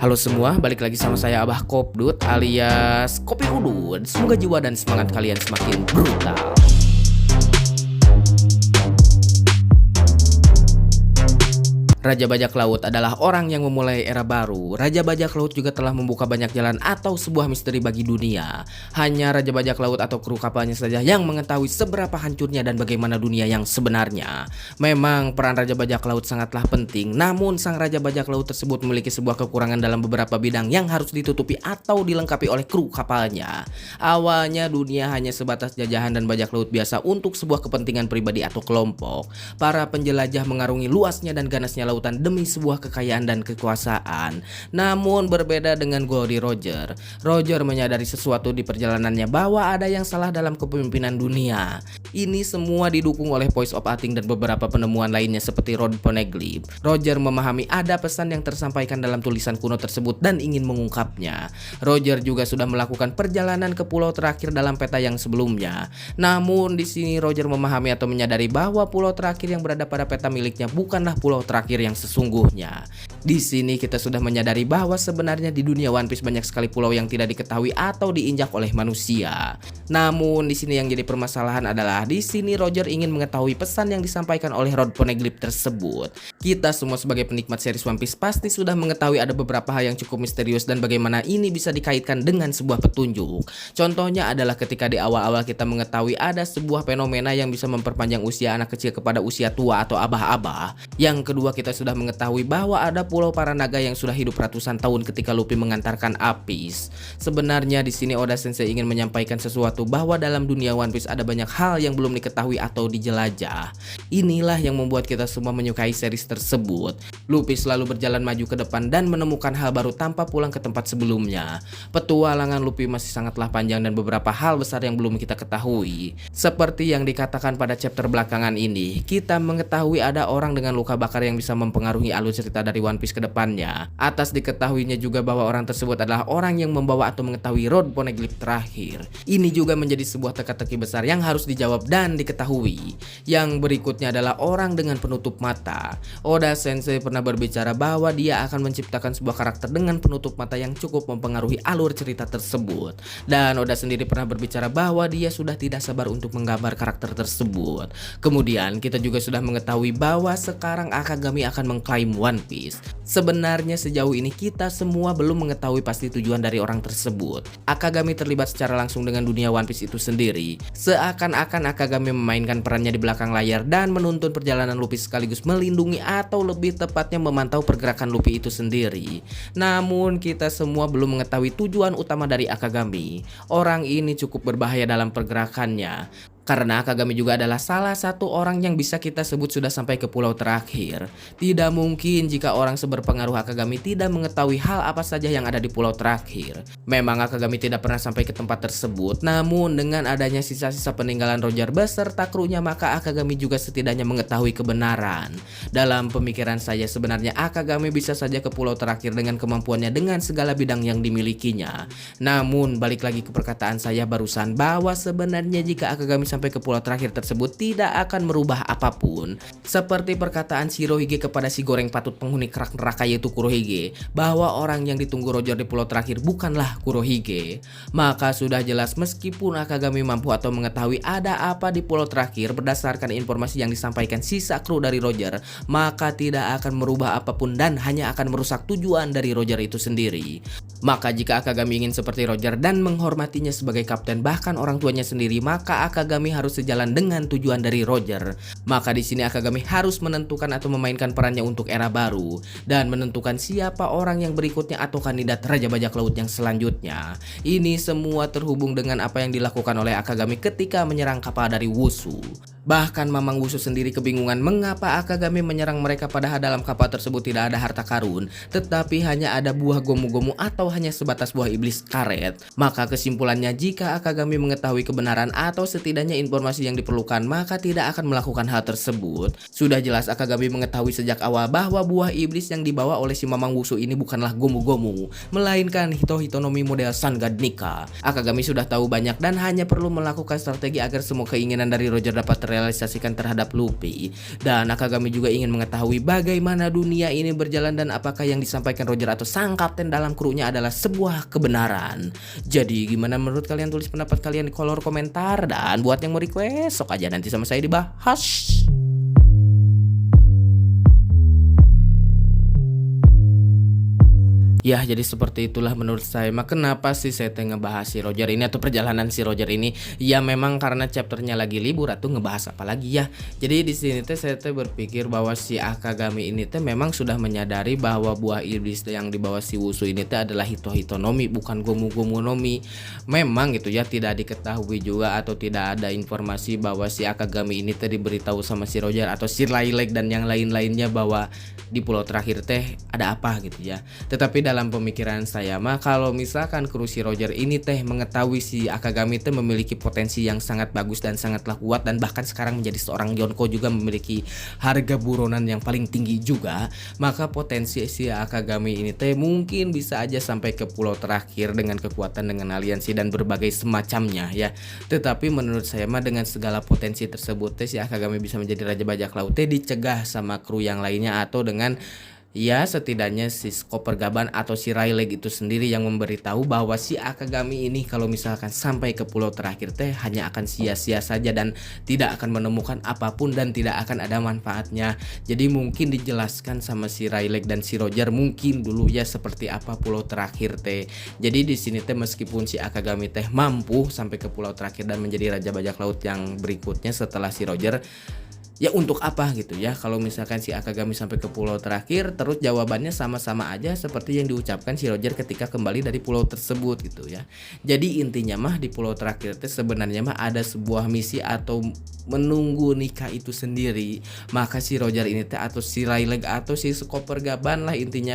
Halo semua, balik lagi sama saya Abah Kopdut alias Kopi Udut. Semoga jiwa dan semangat kalian semakin brutal. Raja Bajak Laut adalah orang yang memulai era baru. Raja Bajak Laut juga telah membuka banyak jalan atau sebuah misteri bagi dunia. Hanya Raja Bajak Laut atau kru kapalnya saja yang mengetahui seberapa hancurnya dan bagaimana dunia yang sebenarnya. Memang peran Raja Bajak Laut sangatlah penting, namun sang Raja Bajak Laut tersebut memiliki sebuah kekurangan dalam beberapa bidang yang harus ditutupi atau dilengkapi oleh kru kapalnya. Awalnya dunia hanya sebatas jajahan dan bajak laut biasa untuk sebuah kepentingan pribadi atau kelompok. Para penjelajah mengarungi luasnya dan ganasnya lautan demi sebuah kekayaan dan kekuasaan. Namun berbeda dengan Goldie Roger. Roger menyadari sesuatu di perjalanannya bahwa ada yang salah dalam kepemimpinan dunia. Ini semua didukung oleh Voice of Ating dan beberapa penemuan lainnya seperti Rod Poneglyph. Roger memahami ada pesan yang tersampaikan dalam tulisan kuno tersebut dan ingin mengungkapnya. Roger juga sudah melakukan perjalanan ke pulau terakhir dalam peta yang sebelumnya. Namun di sini Roger memahami atau menyadari bahwa pulau terakhir yang berada pada peta miliknya bukanlah pulau terakhir yang sesungguhnya. Di sini kita sudah menyadari bahwa sebenarnya di dunia One Piece banyak sekali pulau yang tidak diketahui atau diinjak oleh manusia. Namun di sini yang jadi permasalahan adalah di sini Roger ingin mengetahui pesan yang disampaikan oleh Rod Poneglyph tersebut. Kita semua sebagai penikmat series One Piece pasti sudah mengetahui ada beberapa hal yang cukup misterius dan bagaimana ini bisa dikaitkan dengan sebuah petunjuk. Contohnya adalah ketika di awal-awal kita mengetahui ada sebuah fenomena yang bisa memperpanjang usia anak kecil kepada usia tua atau abah-abah. Yang kedua, kita sudah mengetahui bahwa ada pulau para naga yang sudah hidup ratusan tahun ketika Luffy mengantarkan Apis. Sebenarnya di sini Oda Sensei ingin menyampaikan sesuatu bahwa dalam dunia One Piece ada banyak hal yang belum diketahui atau dijelajah. Inilah yang membuat kita semua menyukai series tersebut. Luffy selalu berjalan maju ke depan dan menemukan hal baru tanpa pulang ke tempat sebelumnya. Petualangan Luffy masih sangatlah panjang dan beberapa hal besar yang belum kita ketahui. Seperti yang dikatakan pada chapter belakangan ini, kita mengetahui ada orang dengan luka bakar yang bisa mempengaruhi alur cerita dari One Piece ke depannya. Atas diketahuinya juga bahwa orang tersebut adalah orang yang membawa atau mengetahui Rod Poneglyph terakhir. Ini juga menjadi sebuah teka-teki besar yang harus dijawab dan diketahui. Yang berikutnya adalah orang dengan penutup mata. Oda Sensei pernah berbicara bahwa dia akan menciptakan sebuah karakter dengan penutup mata yang cukup mempengaruhi alur cerita tersebut. Dan Oda sendiri pernah berbicara bahwa dia sudah tidak sabar untuk menggambar karakter tersebut. Kemudian kita juga sudah mengetahui bahwa sekarang Akagami akan mengklaim One Piece. Sebenarnya sejauh ini kita semua belum mengetahui pasti tujuan dari orang tersebut. Akagami terlibat secara langsung dengan dunia One Piece itu sendiri. Seakan-akan Akagami memainkan perannya di belakang layar dan menuntun perjalanan Luffy sekaligus melindungi atau lebih tepatnya memantau pergerakan Luffy itu sendiri. Namun kita semua belum mengetahui tujuan utama dari Akagami. Orang ini cukup berbahaya dalam pergerakannya. Karena Akagami juga adalah salah satu orang yang bisa kita sebut sudah sampai ke pulau terakhir. Tidak mungkin jika orang seberpengaruh Akagami tidak mengetahui hal apa saja yang ada di pulau terakhir. Memang Akagami tidak pernah sampai ke tempat tersebut, namun dengan adanya sisa-sisa peninggalan Roger beserta krunya maka Akagami juga setidaknya mengetahui kebenaran. Dalam pemikiran saya sebenarnya Akagami bisa saja ke pulau terakhir dengan kemampuannya dengan segala bidang yang dimilikinya. Namun balik lagi ke perkataan saya barusan bahwa sebenarnya jika Akagami sampai ke pulau terakhir tersebut tidak akan merubah apapun. Seperti perkataan Shirohige kepada si goreng patut penghuni kerak neraka yaitu Kurohige, bahwa orang yang ditunggu Roger di pulau terakhir bukanlah Kurohige. Maka sudah jelas meskipun Akagami mampu atau mengetahui ada apa di pulau terakhir berdasarkan informasi yang disampaikan sisa kru dari Roger, maka tidak akan merubah apapun dan hanya akan merusak tujuan dari Roger itu sendiri. Maka jika Akagami ingin seperti Roger dan menghormatinya sebagai kapten bahkan orang tuanya sendiri, maka Akagami harus sejalan dengan tujuan dari Roger. Maka di sini Akagami harus menentukan atau memainkan perannya untuk era baru dan menentukan siapa orang yang berikutnya atau kandidat Raja Bajak Laut yang selanjutnya. Ini semua terhubung dengan apa yang dilakukan oleh Akagami ketika menyerang kapal dari Wushu. Bahkan Mamang Wushu sendiri kebingungan mengapa Akagami menyerang mereka padahal dalam kapal tersebut tidak ada harta karun, tetapi hanya ada buah gomu-gomu atau hanya sebatas buah iblis karet. Maka kesimpulannya jika Akagami mengetahui kebenaran atau setidaknya informasi yang diperlukan maka tidak akan melakukan hal tersebut. Sudah jelas Akagami mengetahui sejak awal bahwa buah iblis yang dibawa oleh si Mamang Wushu ini bukanlah gomu-gomu, melainkan Hito-Hitonomi model Sun God Nika. Akagami sudah tahu banyak dan hanya perlu melakukan strategi agar semua keinginan dari Roger dapat terrealisasikan terhadap Luffy. Dan Akagami juga ingin mengetahui bagaimana dunia ini berjalan dan apakah yang disampaikan Roger atau sang kapten dalam krunya adalah sebuah kebenaran. Jadi gimana menurut kalian? Tulis pendapat kalian di kolom komentar, dan buat yang mau request sok aja nanti sama saya dibahas. Ya, jadi seperti itulah menurut saya. Kenapa sih saya ngebahas si Roger ini atau perjalanan si Roger ini? Ya memang karena chapternya lagi libur atau ngebahas apa lagi ya. Jadi di sini saya berpikir bahwa si Akagami ini memang sudah menyadari bahwa buah iblis yang dibawa si Wusu ini adalah Hito-Hito Nomi, bukan Gomu-Gomu Nomi. Memang gitu ya, tidak diketahui juga atau tidak ada informasi bahwa si Akagami ini diberitahu sama si Roger atau si Rayleigh dan yang lain-lainnya bahwa di pulau terakhir ada apa gitu ya. Tetapi dalam pemikiran saya kalau misalkan kru si Roger ini mengetahui si Akagami memiliki potensi yang sangat bagus dan sangatlah kuat, dan bahkan sekarang menjadi seorang Yonko juga memiliki harga buronan yang paling tinggi juga, maka potensi si Akagami ini mungkin bisa aja sampai ke pulau terakhir dengan kekuatan, dengan aliansi dan berbagai semacamnya ya. Tetapi menurut saya dengan segala potensi tersebut si Akagami bisa menjadi raja bajak laut dicegah sama kru yang lainnya, atau dengan ya setidaknya si Chopper Gaban atau si Rayleigh itu sendiri yang memberitahu bahwa si Akagami ini kalau misalkan sampai ke pulau terakhir hanya akan sia-sia saja dan tidak akan menemukan apapun dan tidak akan ada manfaatnya. Jadi mungkin dijelaskan sama si Rayleigh dan si Roger mungkin dulu ya seperti apa pulau terakhir Jadi di sini meskipun si Akagami mampu sampai ke pulau terakhir dan menjadi raja bajak laut yang berikutnya setelah si Roger, ya untuk apa gitu ya kalau misalkan si Akagami sampai ke pulau terakhir? Terus jawabannya sama-sama aja seperti yang diucapkan si Roger ketika kembali dari pulau tersebut gitu ya. Jadi intinya di pulau terakhir sebenarnya ada sebuah misi atau menunggu nikah itu sendiri. Maka si Roger ini atau si Rayleigh atau si Chopper Gaban lah intinya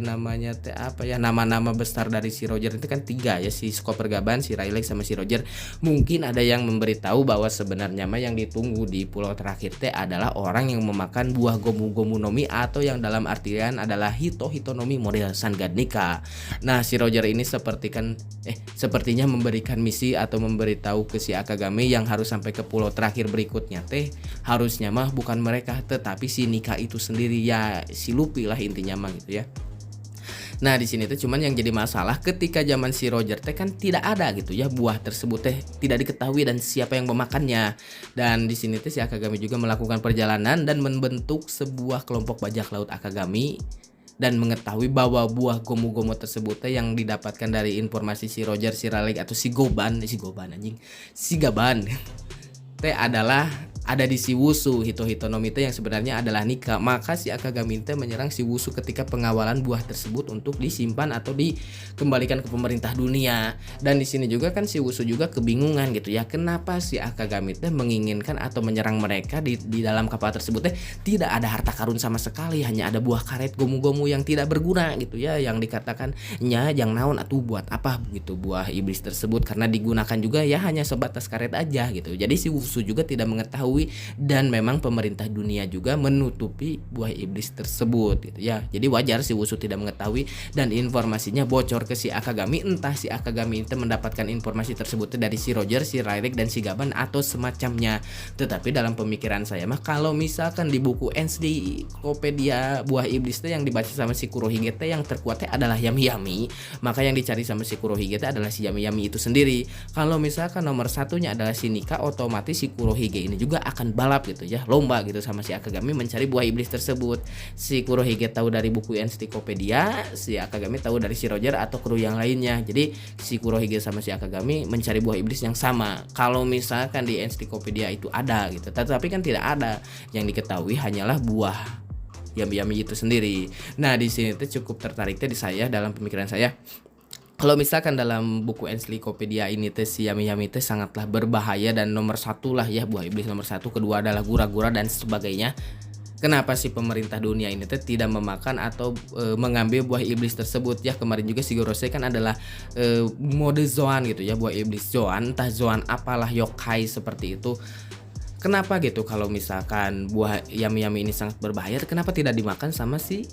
namanya apa ya, nama-nama besar dari si Roger itu kan 3 ya, si Chopper Gaban, si Rayleigh sama si Roger. Mungkin ada yang memberitahu bahwa sebenarnya yang ditunggu di pulau terakhir adalah orang yang memakan buah Gomu-Gomu Nomi, atau yang dalam artian adalah Hito-Hito Nomi model Sangan Nika. Nah si Roger ini sepertinya memberikan misi atau memberitahu ke si Akagami yang harus sampai ke pulau terakhir berikutnya harusnya bukan mereka tetapi si Nika itu sendiri ya, si Luffy lah intinya gitu ya. Nah di sini cuman yang jadi masalah ketika zaman si Roger kan tidak ada gitu ya, buah tersebut tidak diketahui dan siapa yang memakannya. Dan di sini si Akagami juga melakukan perjalanan dan membentuk sebuah kelompok bajak laut Akagami dan mengetahui bahwa buah Gomu-Gomu tersebut yang didapatkan dari informasi si Roger, si Rayleigh atau si Gaban adalah ada di si Wusu Hito-Hito Nomi yang sebenarnya adalah Nika. Maka si Akagami menyerang si Wusu ketika pengawalan buah tersebut untuk disimpan atau dikembalikan ke pemerintah dunia. Dan di sini juga kan si Wusu juga kebingungan gitu ya, kenapa si Akagami menginginkan atau menyerang mereka di dalam kapal tersebut tidak ada harta karun sama sekali, hanya ada buah karet Gomu-Gomu yang tidak berguna gitu ya, yang dikatakan yang naon atau buat apa gitu buah iblis tersebut, karena digunakan juga ya hanya sebatas karet aja gitu. Jadi si Wusu juga tidak mengetahui, dan memang pemerintah dunia juga menutupi buah iblis tersebut gitu ya. Jadi wajar si Wusu tidak mengetahui dan informasinya bocor ke si Akagami. Entah si Akagami itu mendapatkan informasi tersebut dari si Roger, si Rayleigh dan si Gaban atau semacamnya. Tetapi dalam pemikiran saya kalau misalkan di buku Encyclopedia buah iblis yang dibaca sama si Kurohige yang terkuat adalah Yami-Yami, maka yang dicari sama si Kurohige adalah si Yami-Yami itu sendiri. Kalau misalkan nomor satunya adalah si Nika, otomatis si Kurohige ini juga akan balap gitu ya, lomba gitu sama si Akagami mencari buah iblis tersebut. Si Kurohige tahu dari buku Encyclopedia, si Akagami tahu dari si Roger atau kru yang lainnya. Jadi si Kurohige sama si Akagami mencari buah iblis yang sama. Kalau misalkan di Encyclopedia itu ada gitu, tetapi kan tidak ada. Yang diketahui hanyalah buah Yami-Yami itu sendiri. Nah di sini cukup tertariknya di saya dalam pemikiran saya. Kalau misalkan dalam buku Encyclopedia ini si Yami-Yami sangatlah berbahaya dan nomor 1 lah ya, buah iblis nomor 1, kedua adalah gura-gura dan sebagainya. Kenapa sih pemerintah dunia ini tidak memakan atau mengambil buah iblis tersebut ya? Kemarin juga si Gorosei kan adalah mode Zoan gitu ya, buah iblis Zoan, entah Zoan apalah, yokai seperti itu. Kenapa gitu kalau misalkan buah Yami-Yami ini sangat berbahaya, kenapa tidak dimakan sama si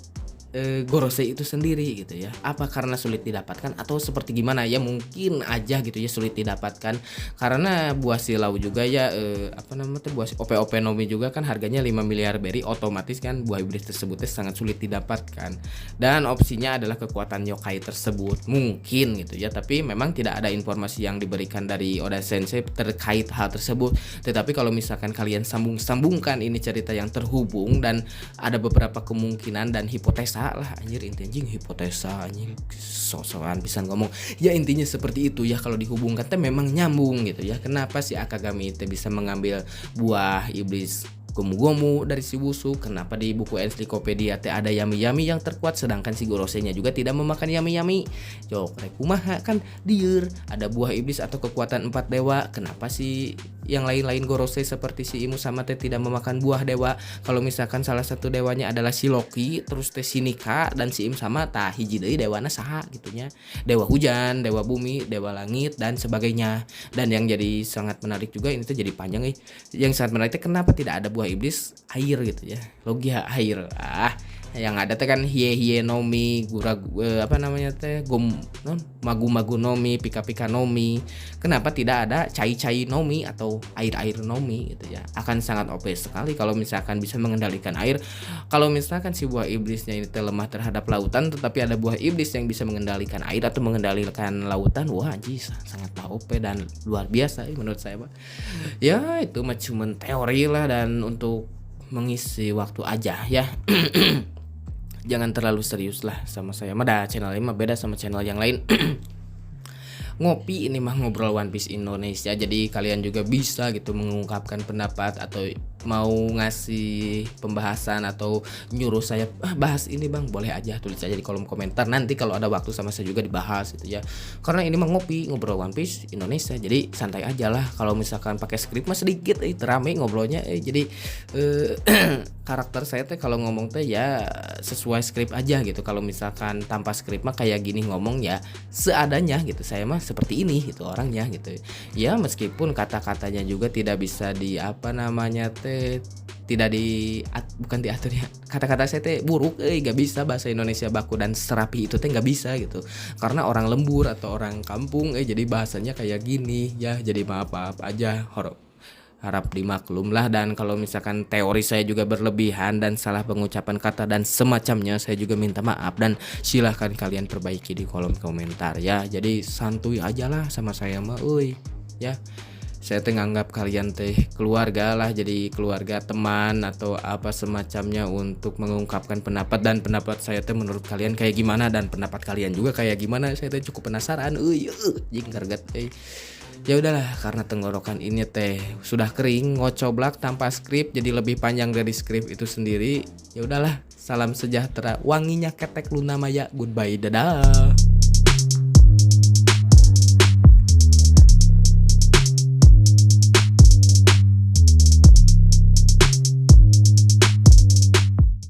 Gorose itu sendiri gitu ya. Apa karena sulit didapatkan atau seperti gimana ya, mungkin aja gitu ya sulit didapatkan karena buah silau juga ya, apa namanya tuh, buah OP-OP Nomi juga kan harganya 5 miliar berry, otomatis kan buah iblis tersebutnya sangat sulit didapatkan dan opsinya adalah kekuatan yokai tersebut mungkin gitu ya, tapi memang tidak ada informasi yang diberikan dari Oda Sensei terkait hal tersebut. Tetapi kalau misalkan kalian sambung-sambungkan ini cerita yang terhubung dan ada beberapa kemungkinan dan hipotesa lah, anjir inti hipotesa anjing, sosokan bisa ngomong ya, intinya seperti itu ya. Kalau dihubungkan teh memang nyambung gitu ya. Kenapa si Akagami itu bisa mengambil buah iblis Gomu-Gomu dari si Wusu? Kenapa di buku ensiklopedia teh ada Yami-Yami yang terkuat sedangkan si Gorosei-nya juga tidak memakan Yami-Yami? Jok rek kumaha kan dieur ada buah iblis atau kekuatan 4 dewa. Kenapa sih yang lain-lain Gorosei seperti si Imu sama teh tidak memakan buah dewa? Kalau misalkan salah satu dewanya adalah si Loki, terus teh si Nika dan si Im sama tah hiji deui dewana saha gitunya. Dewa hujan, dewa bumi, dewa langit dan sebagainya. Dan yang jadi sangat menarik juga ini tuh jadi panjang Yang sangat menarik kenapa tidak ada buah iblis air gitu ya. Logia air. Yang ada teh kan hie nomi, apa namanya teh, magu nomi, pika nomi. Kenapa tidak ada cai nomi atau air nomi gitu ya? Akan sangat OP sekali kalau misalkan bisa mengendalikan air. Kalau misalkan si buah iblisnya ini teh lemah terhadap lautan, tetapi ada buah iblis yang bisa mengendalikan air atau mengendalikan lautan, wah anjir sangat OP dan luar biasa menurut saya, Pak. Ya itu mah cuman teori lah dan untuk mengisi waktu aja ya. Jangan terlalu serius lah sama saya. Mada channel ini mah beda sama channel yang lain. Ngopi ini mah ngobrol One Piece Indonesia. Jadi kalian juga bisa gitu mengungkapkan pendapat atau mau ngasih pembahasan atau nyuruh saya bahas ini bang, boleh aja tulis aja di kolom komentar. Nanti kalau ada waktu sama saya juga dibahas gitu ya. Karena ini mah ngopi ngobrol One Piece Indonesia. Jadi santai aja lah. Kalau misalkan pakai skrip mah sedikit terame ngobrolnya. Jadi karakter saya teh kalau ngomong teh ya sesuai skrip aja gitu. Kalau misalkan tanpa skrip mah kayak gini ngomong ya seadanya gitu. Saya mah seperti ini gitu orangnya gitu. Ya meskipun kata-katanya juga tidak bisa di apa namanya teh, tidak bukan diatur ya, kata-kata saya teh buruk, gak bisa bahasa Indonesia baku dan serapi itu teh gak bisa gitu karena orang lembur atau orang kampung jadi bahasanya kayak gini ya. Jadi maaf aja, harap dimaklum lah. Dan kalau misalkan teori saya juga berlebihan dan salah pengucapan kata dan semacamnya, saya juga minta maaf dan silahkan kalian perbaiki di kolom komentar ya. Jadi santuy aja lah sama saya mah ya. Saya teh nganggap kalian teh keluarga lah, jadi keluarga, teman atau apa semacamnya untuk mengungkapkan pendapat, dan pendapat saya teh menurut kalian kayak gimana dan pendapat kalian juga kayak gimana. Saya teh cukup penasaran jing karget Ya udahlah, karena tenggorokan ini teh sudah kering, ngocoblak tanpa skrip jadi lebih panjang dari skrip itu sendiri. Ya udahlah, salam sejahtera, wanginya ketek Luna Maya, goodbye, dadah.